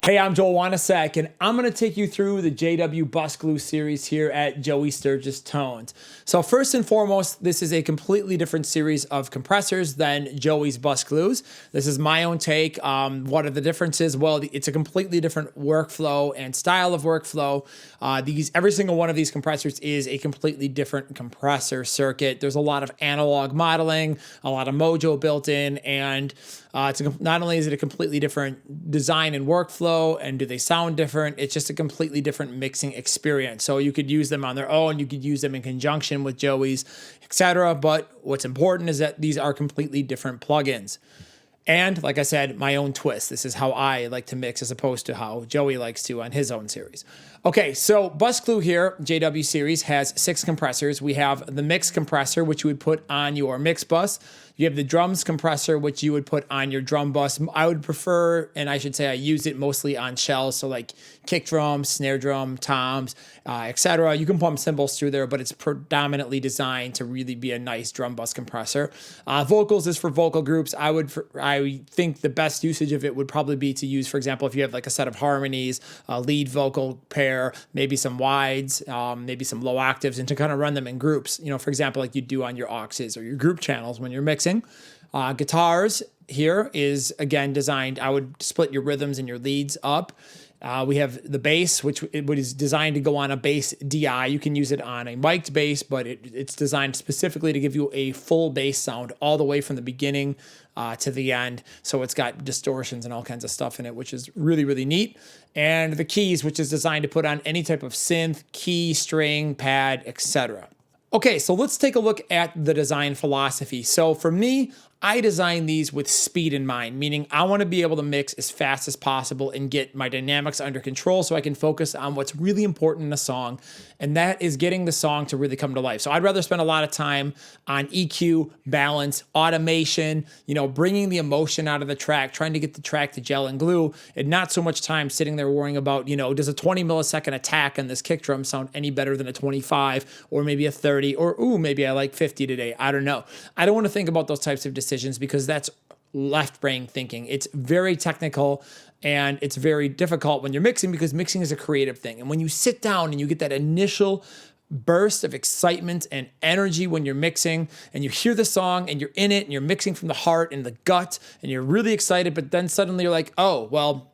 Hey, I'm Joel Wanasek, and I'm going to take you through the JW Bus Glue series here at Joey Sturgis Tones. So first and foremost, this is a completely different series of compressors than Joey's Bus Glues. This is my own take. What are the differences? Well, it's a completely different workflow and style of workflow. Every single one of these compressors is a completely different compressor circuit. There's a lot of analog modeling, a lot of mojo built in, and not only is it a completely different design and workflow, and do they sound different, it's just a completely different mixing experience. So you could use them on their own, you could use them in conjunction with Joey's, etc. But what's important is that these are completely different plugins. And like I said, my own twist. This is how I like to mix as opposed to how Joey likes to on his own series. Okay, so Bus Glue here, JW series, has 6 compressors. We have the mix compressor, which you would put on your mix bus. You have the drums compressor, which you would put on your drum bus. I would prefer, and I should say I use it mostly on shells, so like kick drum, snare drum, toms, etc. You can pump cymbals through there, but it's predominantly designed to really be a nice drum bus compressor. Vocals is for vocal groups. I think the best usage of it would probably be to use, for example, if you have like a set of harmonies, a lead vocal pair, maybe some wides, maybe some low octaves, and to kind of run them in groups. You know, for example, like you do on your auxes or your group channels when you're mixing. Guitars here is again designed. I would split your rhythms and your leads up. We have the bass, which is designed to go on a bass DI. You can use it on a mic'd bass, but it's designed specifically to give you a full bass sound all the way from the beginning to the end. So it's got distortions and all kinds of stuff in it, which is really, really neat. And the keys, which is designed to put on any type of synth, key, string, pad, etc. Okay, so let's take a look at the design philosophy. So for me, I design these with speed in mind, meaning I want to be able to mix as fast as possible and get my dynamics under control so I can focus on what's really important in a song, and that is getting the song to really come to life. So I'd rather spend a lot of time on EQ, balance, automation, bringing the emotion out of the track, trying to get the track to gel and glue, and not so much time sitting there worrying about, does a 20 millisecond attack on this kick drum sound any better than a 25 or maybe a 30 or, maybe I like 50 today. I don't know. I don't want to think about those types of decisions because that's left brain thinking. It's very technical and it's very difficult when you're mixing because mixing is a creative thing. And when you sit down and you get that initial burst of excitement and energy when you're mixing and you hear the song and you're in it and you're mixing from the heart and the gut and you're really excited, but then suddenly you're like, oh, well,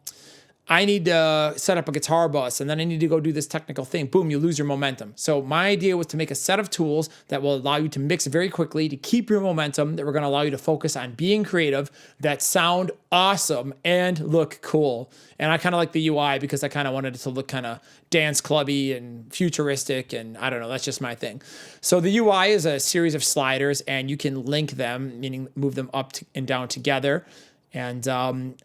I need to set up a guitar bus and then I need to go do this technical thing. Boom, you lose your momentum. So my idea was to make a set of tools that will allow you to mix very quickly, to keep your momentum, that were going to allow you to focus on being creative, that sound awesome and look cool. And I kind of like the UI because I kind of wanted it to look kind of dance clubby and futuristic, and I don't know, that's just my thing. So the UI is a series of sliders and you can link them, meaning move them up and down together. And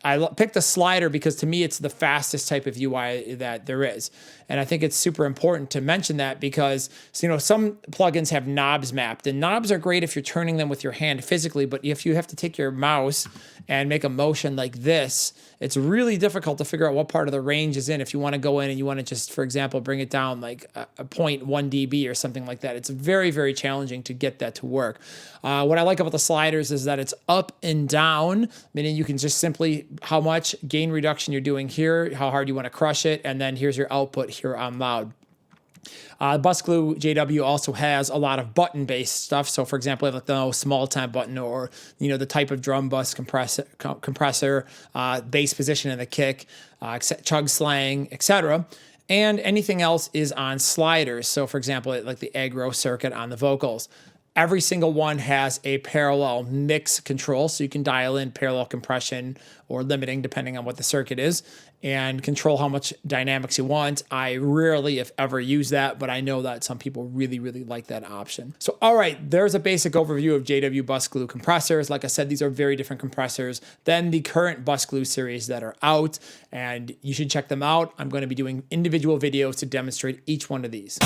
I picked the slider because to me, it's the fastest type of UI that there is. And I think it's super important to mention that because, some plugins have knobs mapped, and knobs are great if you're turning them with your hand physically. But if you have to take your mouse and make a motion like this, it's really difficult to figure out what part of the range is in. If you want to go in and you want to just, for example, bring it down like a 0.1 dB or something like that, it's very, very challenging to get that to work. What I like about the sliders is that it's up and down, meaning you can just simply how much gain reduction you're doing here, how hard you want to crush it, and then here's your output here on loud. Bus Glue JW also has a lot of button-based stuff. So, for example, like the small time button or, the type of drum bus compressor, bass position in the kick, chug slang, etc. And anything else is on sliders. So, for example, like the aggro circuit on the vocals. Every single one has a parallel mix control, so you can dial in parallel compression or limiting depending on what the circuit is and control how much dynamics you want. I rarely, if ever, use that, but I know that some people really, really like that option. So, all right, there's a basic overview of JW Bus Glue compressors. Like I said, these are very different compressors than the current Bus Glue series that are out, and you should check them out. I'm going to be doing individual videos to demonstrate each one of these.